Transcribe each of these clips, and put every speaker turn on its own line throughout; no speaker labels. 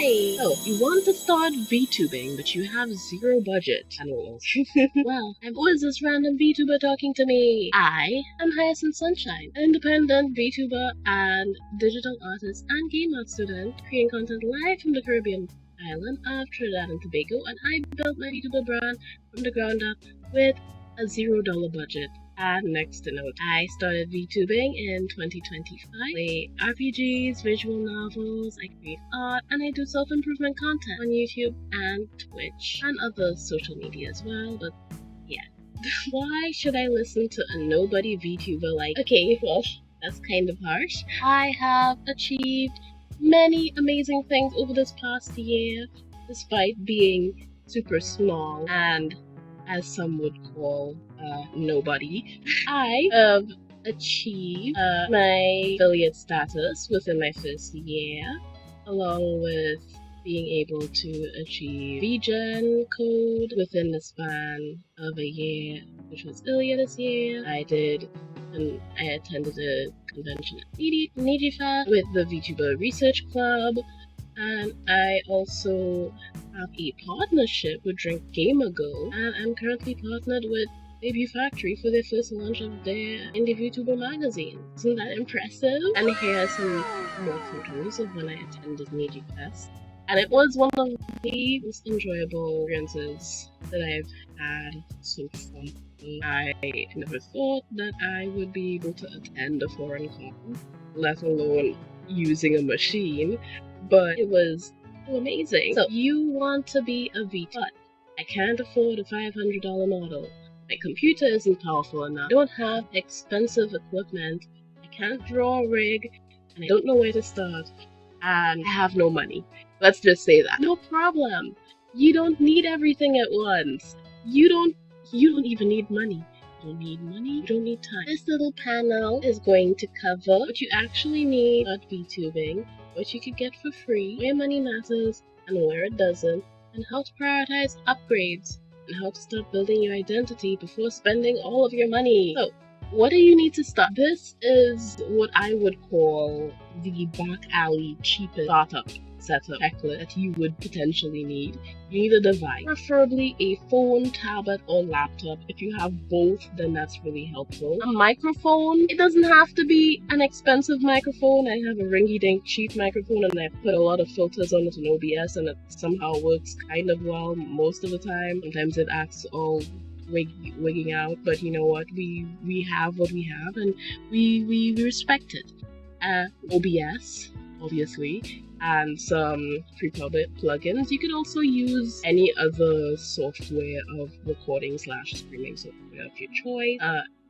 Hi! So, you want to start VTubing, but you have zero budget. I don't know. Well, who is this random VTuber talking to me? I am Hyacinth Sunshine, an independent VTuber and digital artist and game art student, creating content live from the Caribbean island of Trinidad and Tobago, and I built my VTuber brand from the ground up with a $0 budget. And next to note, I started VTubing in 2025. I play RPGs, visual novels, I create art, and I do self-improvement content on YouTube and Twitch and other social media as well, but yeah. Why should I listen to a nobody VTuber like, okay, well, that's kind of harsh. I have achieved many amazing things over this past year, despite being super small and, as some would call, nobody. I have achieved my affiliate status within my first year, along with being able to achieve VGen code within the span of a year, which was earlier this year. I attended a convention at Nijifest with the VTuber Research Club, and I also have a partnership with Drink Gamer Go, and I'm currently partnered with Debut Factory for their first launch of their indie VTuber magazine. Isn't that impressive? And here are some more photos of when I attended Nijifest. And it was one of the most enjoyable experiences that I've had so far. I never thought that I would be able to attend a foreign con, let alone using a machine, but it was so amazing. So, you want to be a VTuber, but I can't afford a $500 model. My computer isn't powerful enough. I don't have expensive equipment. I can't draw a rig, and I don't know where to start. And I have no money. Let's just say that. No problem. You don't need everything at once. You don't even need money. You don't need money. You don't need time. This little panel is going to cover what you actually need at VTubing, what you could get for free, where money matters and where it doesn't, and how to prioritize upgrades, and how to start building your identity before spending all of your money. So, what do you need to start? This is what I would call the back alley cheapest startup setup checklist that you would potentially need. You need a device, preferably a phone, tablet, or laptop. If you have both, then that's really helpful. A microphone. It doesn't have to be an expensive microphone. I have a ringy-dink cheap microphone, and I put a lot of filters on it in OBS, and it somehow works kind of well most of the time. Sometimes it acts all wigging out, but you know what? We have what we have, and we respect it. OBS, obviously, and some pre-public plugins. You could also use any other software of recording / streaming software of your choice.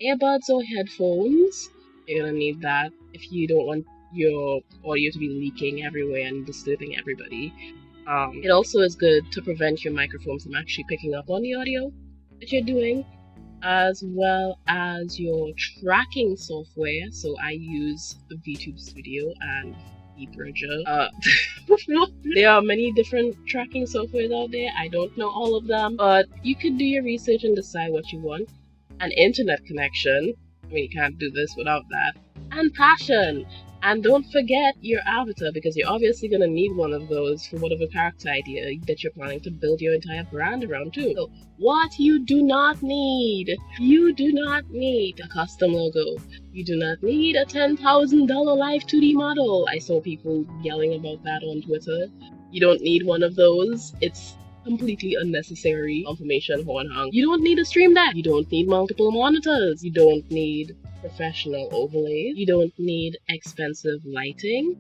Earbuds or headphones. You're gonna need that if you don't want your audio to be leaking everywhere and disturbing everybody. It also is good to prevent your microphone from actually picking up on the audio that you're doing, as well as your tracking software. So I use the VTube Studio and Bridger. There are many different tracking softwares out there. I don't know all of them, but you could do your research and decide what you want. An internet connection. I mean, you can't do this without that. And passion. And don't forget your avatar, because you're obviously going to need one of those for whatever character idea that you're planning to build your entire brand around too. So, what you do not need. You do not need a custom logo. You do not need a $10,000 live 2D model. I saw people yelling about that on Twitter. You don't need one of those. It's completely unnecessary. Confirmation horn hung. You don't need a stream deck. You don't need multiple monitors. You don't need professional overlays. You don't need expensive lighting.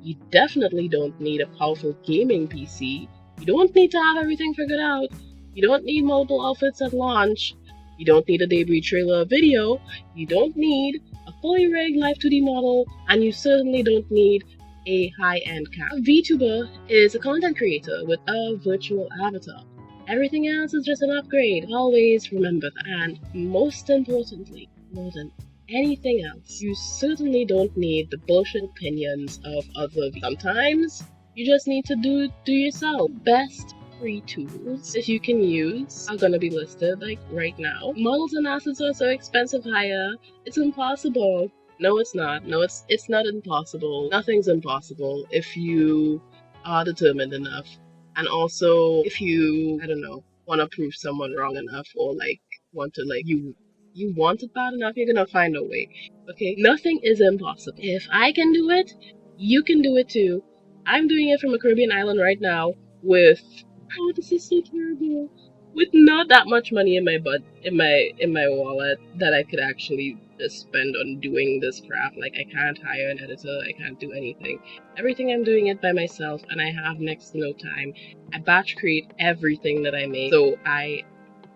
You definitely don't need a powerful gaming PC. You don't need to have everything figured out. You don't need multiple outfits at launch. You don't need a debut trailer or video. You don't need a fully rigged live 2D model, and you certainly don't need a high-end camera. A VTuber is a content creator with a virtual avatar. Everything else is just an upgrade. Always remember that. And most importantly, more than anything else, you certainly don't need the bullshit opinions of other VTubers. Sometimes you just need to do yourself. Best free tools that you can use are gonna be listed like right now. Models and assets are so expensive to hire, it's impossible. No, it's not. No, it's not impossible. Nothing's impossible if you are determined enough, and also if you, I don't know, want to prove someone wrong enough, or like want to like you want it bad enough, you're gonna find a way. Okay, nothing is impossible. If I can do it, you can do it too. I'm doing it from a Caribbean island right now with, oh, this is so terrible, with not that much money in my in my wallet that I could actually just spend on doing this craft. Like, I can't hire an editor, I can't do anything. Everything I'm doing it by myself, and I have next to no time. I batch create everything that I make, so I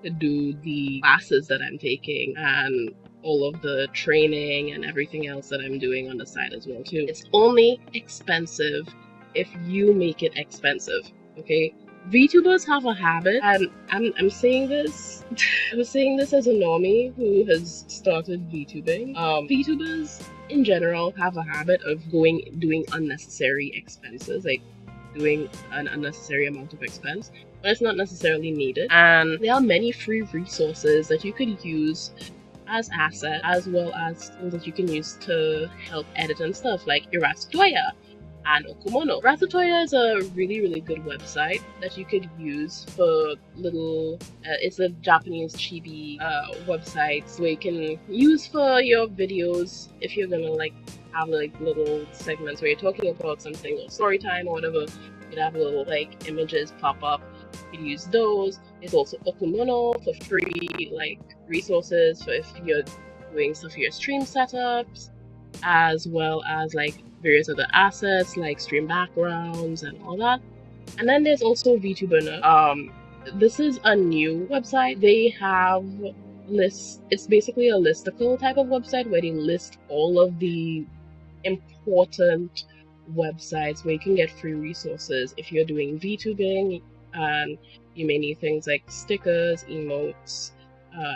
could do the classes that I'm taking and all of the training and everything else that I'm doing on the side as well too. It's only expensive if you make it expensive, okay? VTubers have a habit, and I'm saying this I'm saying this as a normie who has started VTubing. VTubers in general have a habit of doing unnecessary expenses, like doing an unnecessary amount of expense when it's not necessarily needed. And there are many free resources that you could use as assets, as well as things that you can use to help edit and stuff, like Irasitoya and Okumono. Irasitoya is a really good website that you could use for little, it's a Japanese chibi website where you can use for your videos if you're gonna like have like little segments where you're talking about something or story time or whatever. You'd have little like images pop up. You could use those. There's also Okumono for free like resources for if you're doing stuff for your stream setups, as well as like various other assets like stream backgrounds and all that. And then there's also VTuber. This is a new website. They have lists. It's basically a listicle type of website where they list all of the important websites where you can get free resources if you're doing VTubing, and you may need things like stickers, emotes,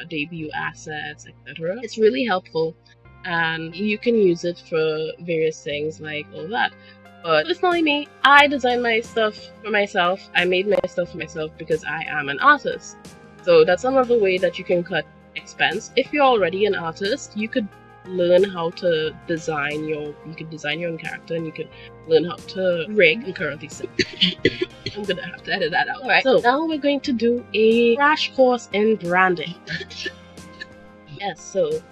debut assets, etc. It's really helpful, and you can use it for various things like all that. But personally, me, I design my stuff for myself. I made my stuff for myself because I am an artist. So that's another way that you can cut expense. If you're already an artist, you could learn how to design you could design your own character, and you could learn how to rig. I'm currently sick. I'm gonna have to edit that out. Alright, so now we're going to do a crash course in branding. Yes, so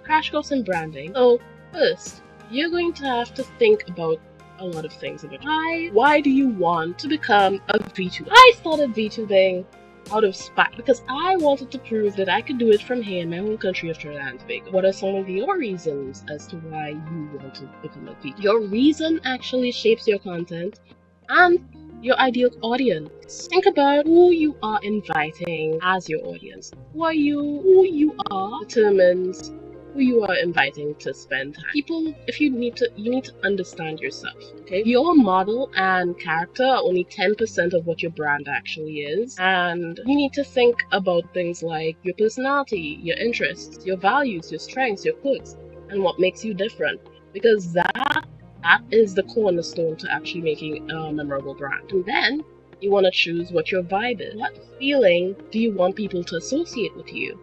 crash course in branding. So first, you're going to have to think about a lot of things about why do you want to become a VTuber? I started VTubing out of spite because I wanted to prove that I could do it from here in my home country of Trinidad and Tobago. What are some of your reasons as to why you want to become a VTuber? Your reason actually shapes your content and your ideal audience. Think about who you are inviting as your audience. Who you are determines who you are inviting to spend time. People, you need to understand yourself, okay? Your model and character are only 10% of what your brand actually is, and you need to think about things like your personality, your interests, your values, your strengths, your quirks, and what makes you different, because that is the cornerstone to actually making a memorable brand. And then you want to choose what your vibe is. What feeling do you want people to associate with you?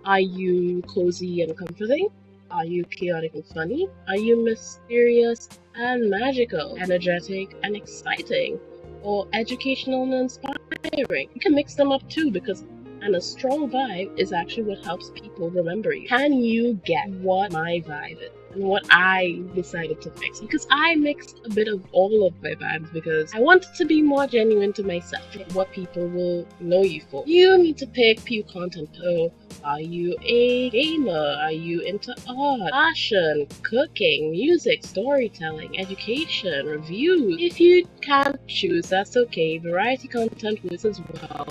Are you cozy and comforting? Are you chaotic and funny? Are you mysterious and magical, energetic and exciting, or educational and inspiring? You can mix them up too, and a strong vibe is actually what helps people remember you. Can you get what my vibe is and what I decided to mix? Because I mixed a bit of all of my vibes because I wanted to be more genuine to myself, what people will know you for. You need to pick few content. So, are you a gamer? Are you into art, fashion, cooking, music, storytelling, education, reviews? If you can't choose, that's okay. Variety content works as well.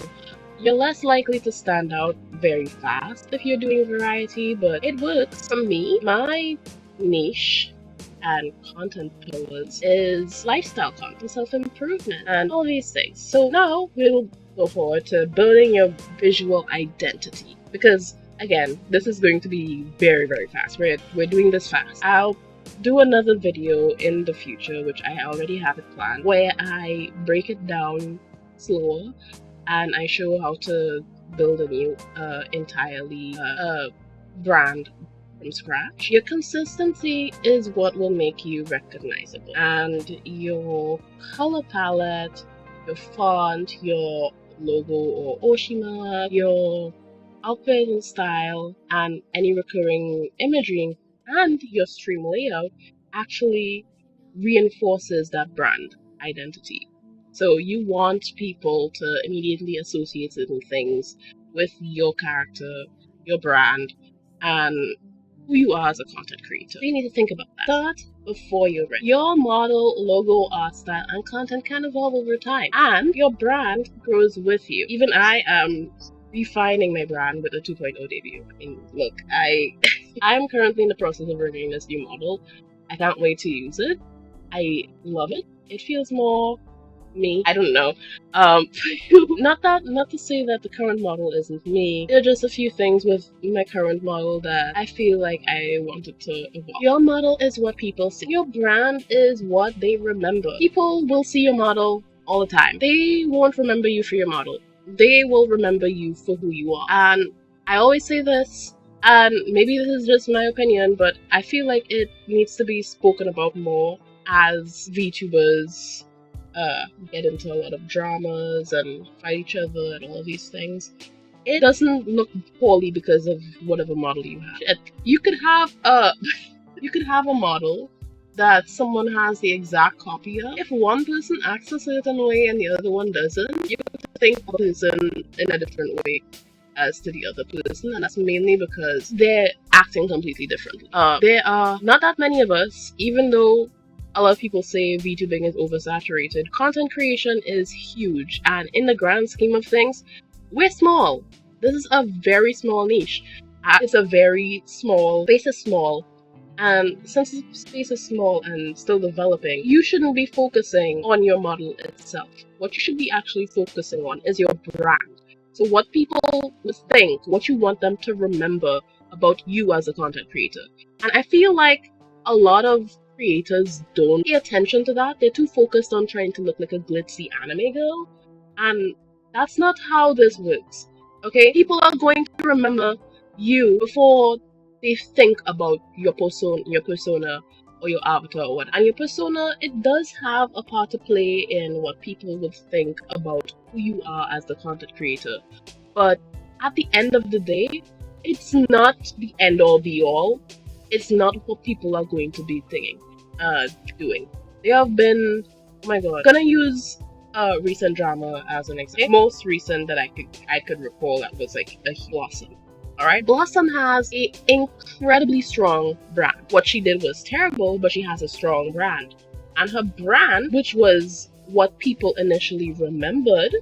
You're less likely to stand out very fast if you're doing variety, but it works. For me, my niche and content pillars is lifestyle content, self-improvement, and all these things. So now we'll go forward to building your visual identity, because again, this is going to be very fast. We're doing this fast. I'll do another video in the future, which I already have it planned, where I break it down slower and I show how to build a new entirely brand from scratch. Your consistency is what will make you recognizable, and your color palette, your font, your logo or Oshima, your outfit and style, and any recurring imagery, and your stream layout actually reinforces that brand identity. So you want people to immediately associate certain things with your character, your brand, and who you are as a content creator. So you need to think about that. Start before you're ready. Your model, logo, art style, and content can evolve over time, and your brand grows with you. Even I am refining my brand with a 2.0 debut. I mean, look, I am currently in the process of reviewing this new model. I can't wait to use it. I love it. It feels more me. I don't know. Not to say that the current model isn't me. There are just a few things with my current model that I feel like I wanted to evolve. Your model is what people see. Your brand is what they remember. People will see your model all the time. They won't remember you for your model. They will remember you for who you are. And I always say this, and maybe this is just my opinion, but I feel like it needs to be spoken about more as VTubers get into a lot of dramas and fight each other and all of these things. It doesn't look poorly because of whatever model you have. You could have a model that someone has the exact copy of. If one person acts a certain way and the other one doesn't, you have to think of the person in a different way as to the other person, and that's mainly because they're acting completely differently. There are not that many of us, even though a lot of people say VTubing is oversaturated. Content creation is huge, and in the grand scheme of things, we're small. This is a very small niche. It's a very small, space is small, and since the space is small and still developing, you shouldn't be focusing on your model itself. What you should be actually focusing on is your brand. So what people would think, what you want them to remember about you as a content creator. And I feel like a lot of creators don't pay attention to that. They're too focused on trying to look like a glitzy anime girl, and that's not how this works. Okay, people are going to remember you before they think about your persona or your avatar or what. And your persona, it does have a part to play in what people would think about who you are as the content creator. But at the end of the day, it's not the end all be all. It's not what people are going to be doing. They have been, oh my god, I'm gonna use a recent drama as an example. Most recent that I could recall that was like a Blossom. Alright? Blossom has an incredibly strong brand. What she did was terrible, but she has a strong brand. And her brand, which was what people initially remembered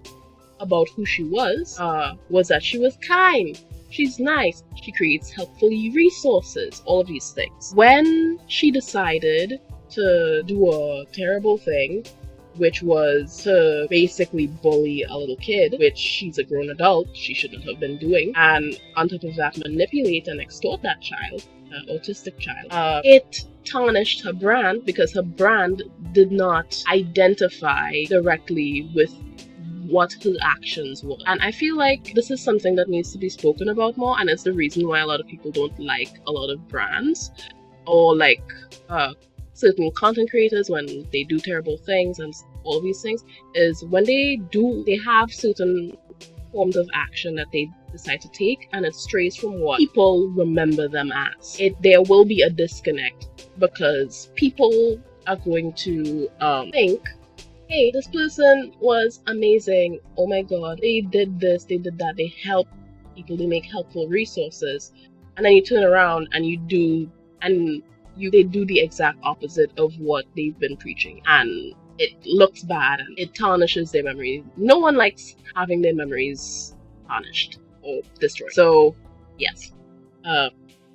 about who she was that she was kind. She's nice. She creates helpful resources, all of these things. When she decided to do a terrible thing, which was to basically bully a little kid, which she's a grown adult, she shouldn't have been doing, and on top of that manipulate and extort that child, autistic child, it tarnished her brand because her brand did not identify directly with what her actions were. And I feel like this is something that needs to be spoken about more, and it's the reason why a lot of people don't like a lot of brands or like certain content creators when they do terrible things and all these things, is when they have certain forms of action that they decide to take and it strays from what people remember them as. There will be a disconnect because people are going to think, hey, this person was amazing, oh my god, they did this, they did that, they help people, they make helpful resources, and then you turn around and they do the exact opposite of what they've been preaching, and it looks bad and it tarnishes their memory. No one likes having their memories tarnished or destroyed. So yes,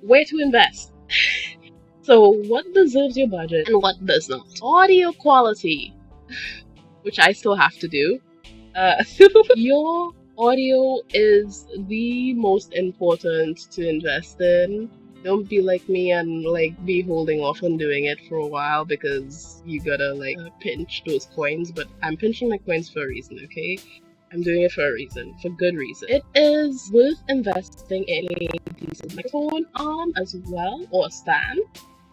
where to invest? So what deserves your budget and what does not? Audio quality, which I still have to do. Your audio is the most important to invest in. Don't be like me and like be holding off on doing it for a while because you gotta like pinch those coins. But I'm pinching my coins for a reason, okay? I'm doing it for a reason, for good reason. It is worth investing in a decent microphone arm as well, or a stand,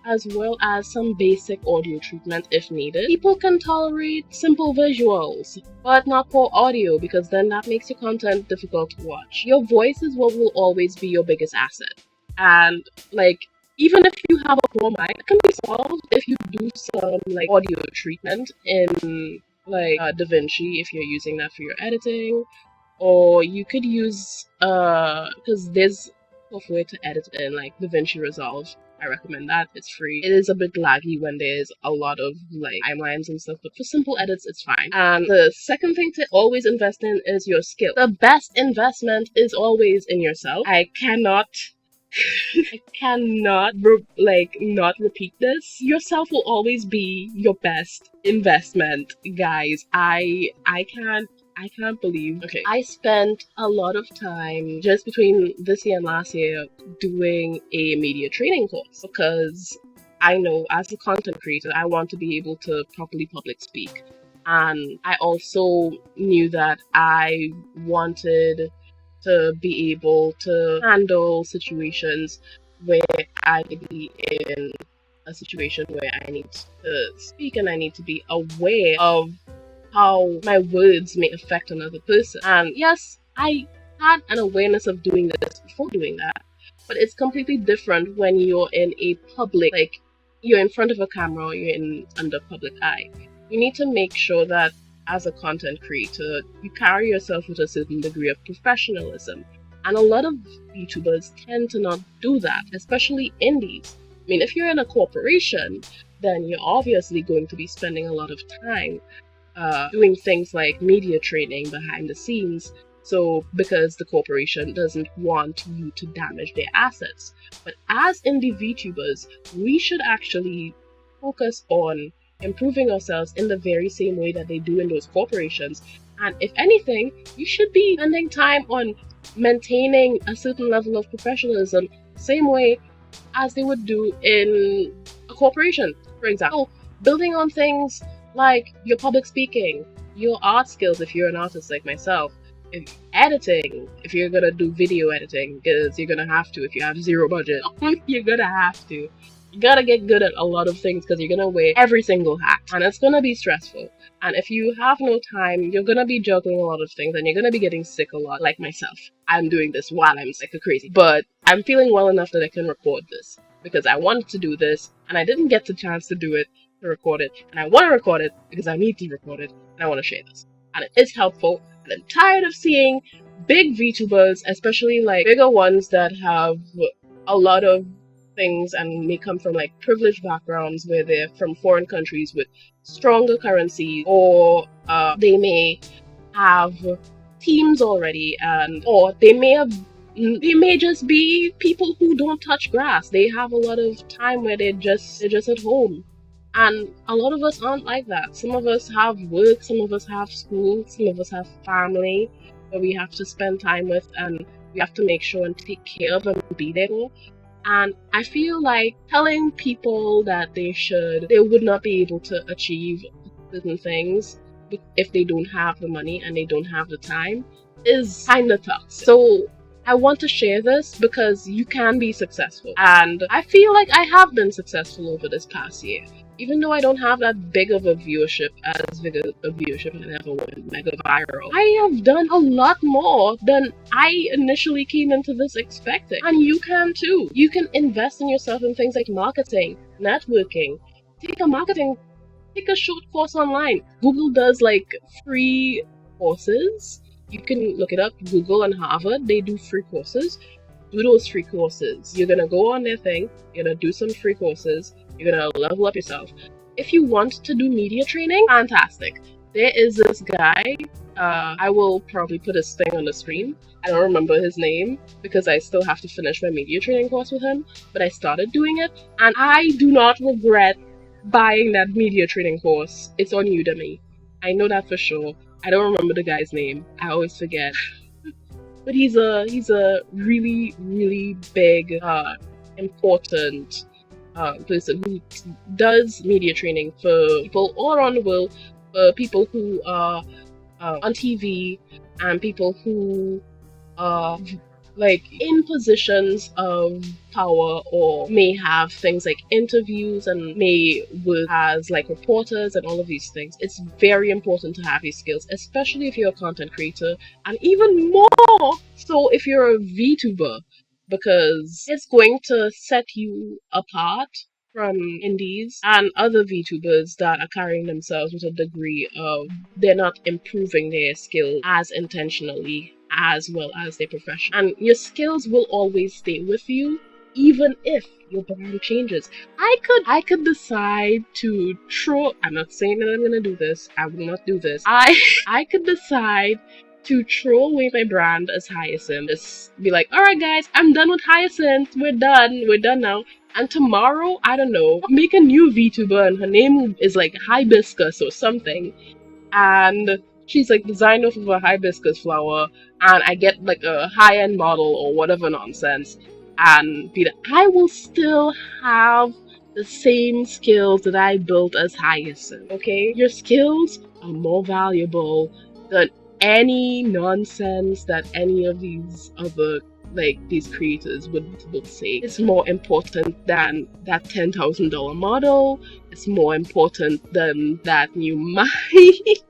as well as some basic audio treatment if needed. People can tolerate simple visuals, but not poor audio, because then that makes your content difficult to watch. Your voice is what will always be your biggest asset. And like, even if you have a poor mic, it can be solved if you do some like audio treatment in like DaVinci if you're using that for your editing, or you could use because there's software to edit in like DaVinci Resolve. I recommend that. It's free. It is a bit laggy when there's a lot of like timelines and stuff, but for simple edits, it's fine. And the second thing to always invest in is your skill. The best investment is always in yourself. I cannot not repeat this. Yourself will always be your best investment, guys. I can't believe. Okay, I spent a lot of time just between this year and last year doing a media training course, because I know as a content creator, I want to be able to properly public speak. And I also knew that I wanted to be able to handle situations where I could be in a situation where I need to speak and I need to be aware of how my words may affect another person. And yes, I had an awareness of doing this before doing that, but it's completely different when you're in a public, like you're in front of a camera or you're under public eye. You need to make sure that as a content creator, you carry yourself with a certain degree of professionalism. And a lot of VTubers tend to not do that, especially indies. I mean, if you're in a corporation, then you're obviously going to be spending a lot of time doing things like media training behind the scenes, so because the corporation doesn't want you to damage their assets. But as indie VTubers, we should actually focus on improving ourselves in the very same way that they do in those corporations. And if anything, you should be spending time on maintaining a certain level of professionalism, same way as they would do in a corporation. For example, building on things like your public speaking, your art skills if you're an artist like myself, editing, if you're gonna do video editing, because you're gonna have to if you have zero budget. You're gonna have to. You gotta get good at a lot of things because you're gonna wear every single hat, and it's gonna be stressful. And if you have no time, you're gonna be juggling a lot of things and you're gonna be getting sick a lot, like myself. I'm doing this while I'm sick or crazy, but I'm feeling well enough that I can record this because I wanted to do this and I didn't get the chance to do it, to record it, and I want to record it because I need to record it and I want to share this. And it is helpful, and I'm tired of seeing big VTubers, especially like bigger ones that have a lot of things and may come from like privileged backgrounds where they're from foreign countries with stronger currency, or they may have teams already, or they may just be people who don't touch grass. They have a lot of time where they're just at home. And a lot of us aren't like that. Some of us have work, some of us have school, some of us have family that we have to spend time with and we have to make sure and take care of and be there for. And I feel like telling people that they would not be able to achieve certain things if they don't have the money and they don't have the time is kind of tough. So I want to share this because you can be successful. And I feel like I have been successful over this past year. Even though I don't have that big of a viewership, as big a viewership and I never went mega viral, I have done a lot more than I initially came into this expecting. And you can too. You can invest in yourself in things like marketing, networking. Take a short course online. Google does like free courses. You can look it up. Google and Harvard, they do free courses. Do those free courses. You're gonna go on their thing, you're gonna do some free courses, you're gonna level up yourself. If you want to do media training, fantastic. There is this guy, I will probably put his thing on the screen. I don't remember his name because I still have to finish my media training course with him, but I started doing it and I do not regret buying that media training course. It's on Udemy. I know that for sure. I don't remember the guy's name. I always forget. But he's a really, really big, important person who does media training for people all around the world, for people who are on TV, and people who are like in positions of power or may have things like interviews and may work as like reporters and all of these things. It's very important to have these skills, especially if you're a content creator, and even more so if you're a VTuber, because it's going to set you apart from indies and other VTubers that are carrying themselves with a degree of they're not improving their skills as intentionally as well as their profession. And your skills will always stay with you even if your brand changes. I could decide to throw, I'm not saying that I'm gonna do this, I will not do this. I could decide to throw away my brand as Hyacinth. Just be like, alright guys, I'm done with Hyacinth. We're done now. And tomorrow, I don't know, make a new VTuber and her name is like Hibiscus or something. And she's like designed off of a hibiscus flower, and I get like a high-end model or whatever nonsense, and be like, I will still have the same skills that I built as Hyacinth, okay? Your skills are more valuable than any nonsense that any of these other these creators would say. It's more important than that $10,000 model. It's more important than that new mic.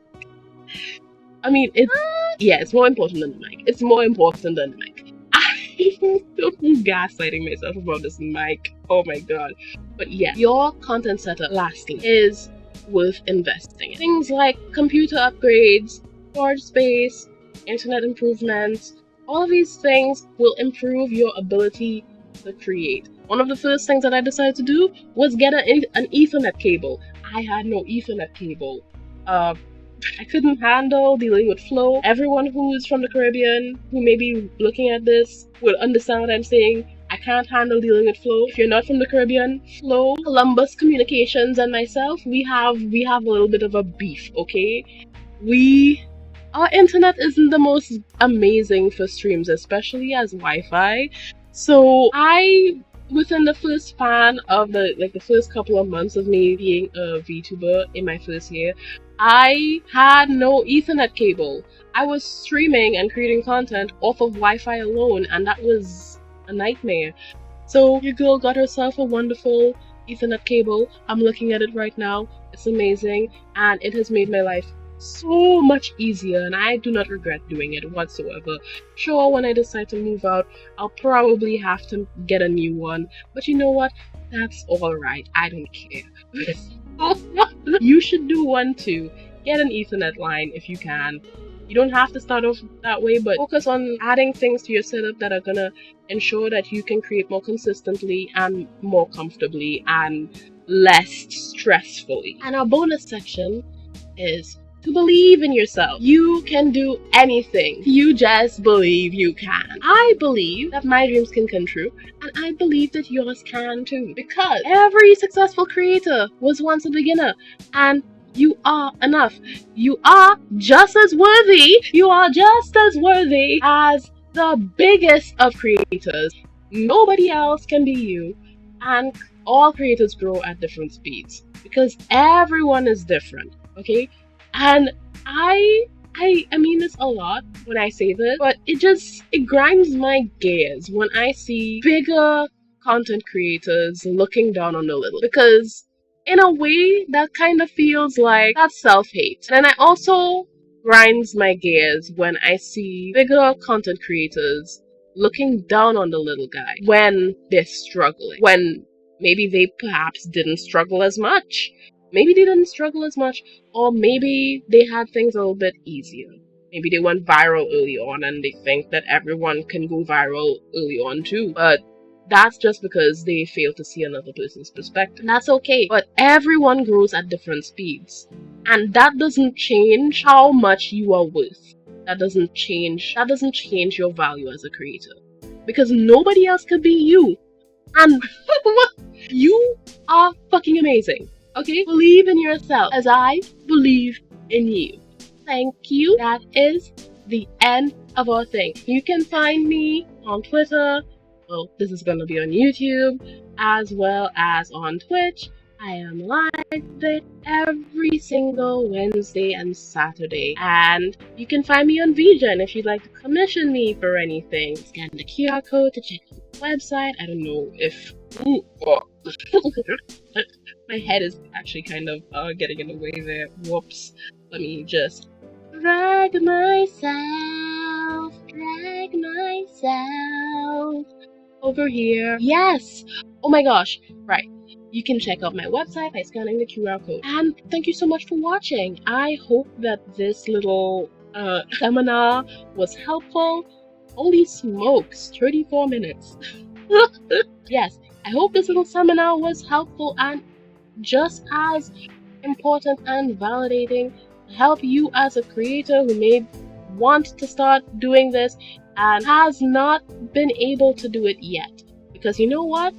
I mean, it's more important than the mic. It's more important than the mic. I'm gaslighting myself about this mic. Oh my god. But yeah, your content setup, lastly, is worth investing in. Things like computer upgrades, storage space, internet improvements, all of these things will improve your ability to create. One of the first things that I decided to do was get an Ethernet cable. I had no Ethernet cable. I couldn't handle dealing with flow. Everyone who's from the Caribbean who may be looking at this will understand what I'm saying. I can't handle dealing with flow. If you're not from the Caribbean, Flow, Columbus Communications, and myself, we have a little bit of a beef, okay? Our internet isn't the most amazing for streams, especially as Wi-Fi. So within the first span of the first couple of months of me being a VTuber in my first year, I had no Ethernet cable. I was streaming and creating content off of Wi-Fi alone, and that was a nightmare. So your girl got herself a wonderful Ethernet cable. I'm looking at it right now. It's amazing, and it has made my life so much easier, and I do not regret doing it whatsoever. Sure, when I decide to move out, I'll probably have to get a new one, but you know what? That's alright. I don't care. You should do one too. Get an Ethernet line if you can. You don't have to start off that way, but focus on adding things to your setup that are gonna ensure that you can create more consistently and more comfortably and less stressfully. And our bonus section is to believe in yourself. You can do anything. You just believe you can. I believe that my dreams can come true, and I believe that yours can too. Because every successful creator was once a beginner, and you are enough. You are just as worthy. You are just as worthy as the biggest of creators. Nobody else can be you, and all creators grow at different speeds because everyone is different, okay? And I mean this a lot when I say this, but it grinds my gears when I see bigger content creators looking down on the little. Because in a way, that kind of feels like that's self-hate. And I also grinds my gears when I see bigger content creators looking down on the little guy when they're struggling. When maybe they perhaps didn't struggle as much. Maybe they didn't struggle as much, or maybe they had things a little bit easier. Maybe they went viral early on and they think that everyone can go viral early on too. But that's just because they fail to see another person's perspective. And that's okay. But everyone grows at different speeds. And that doesn't change how much you are worth. That doesn't change your value as a creator. Because nobody else could be you. And you are fucking amazing. Okay? Believe in yourself as I believe in you. Thank you. That is the end of our thing. You can find me on Twitter. Well, this is going to be on YouTube as well as on Twitch I am live every single Wednesday and Saturday. And you can find me on VGen if you'd like to commission me for anything. Scan the QR code to check out the website. I don't know if... Ooh, oh. My head is actually kind of getting in the way there. Whoops. Let me just drag myself over here. Yes! Oh my gosh. Right. You can check out my website by scanning the QR code. And thank you so much for watching. I hope that this little seminar was helpful. Holy smokes, 34 minutes. Yes, I hope this little seminar was helpful and just as important and validating to help you as a creator who may want to start doing this and has not been able to do it yet. Because you know what?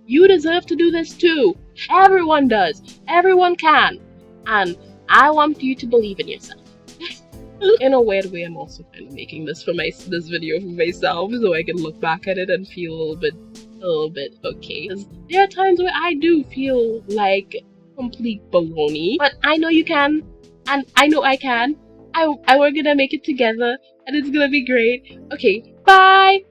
You deserve to do this too. Everyone does. Everyone can. And I want you to believe in yourself. In a weird way, I'm also kind of making this video for myself so I can look back at it and feel a little bit okay. Because there are times where I do feel like complete baloney, but I know you can, and I know I can. We're gonna make it together, and it's gonna be great. Okay, bye!